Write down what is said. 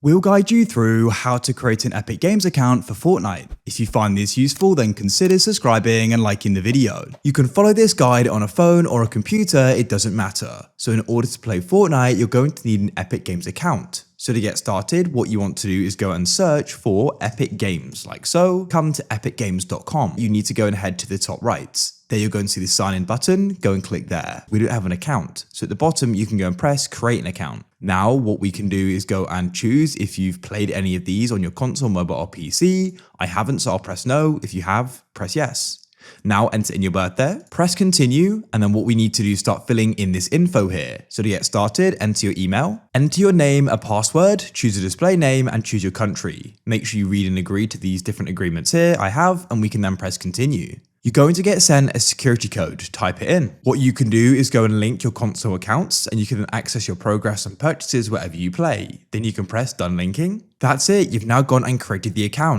We'll guide you through how to create an Epic Games account for Fortnite. If you find this useful, then consider subscribing and liking the video. You can follow this guide on a phone or a computer, it doesn't matter. So in order to play Fortnite, you're going to need an Epic Games account. So to get started, what you want to do is go and search for Epic Games, like so. Come to epicgames.com. You need to go and head to the top right. There you're going to see the sign in button, go and click there. We don't have an account. So at the bottom, you can go and press create an account. Now, what we can do is go and choose if you've played any of these on your console, mobile or PC. I haven't, so I'll press no. If you have, press yes. Now enter in your birthday, press continue, and then what we need to do is start filling in this info here. So to get started, enter your email, enter your name, a password, choose a display name, and choose your country. Make sure you read and agree to these different agreements here. I have, and we can then press continue. You're going to get sent a security code, type it in. What you can do is go and link your console accounts and you can access your progress and purchases wherever you play. Then you can press done linking. That's it, you've now gone and created the account.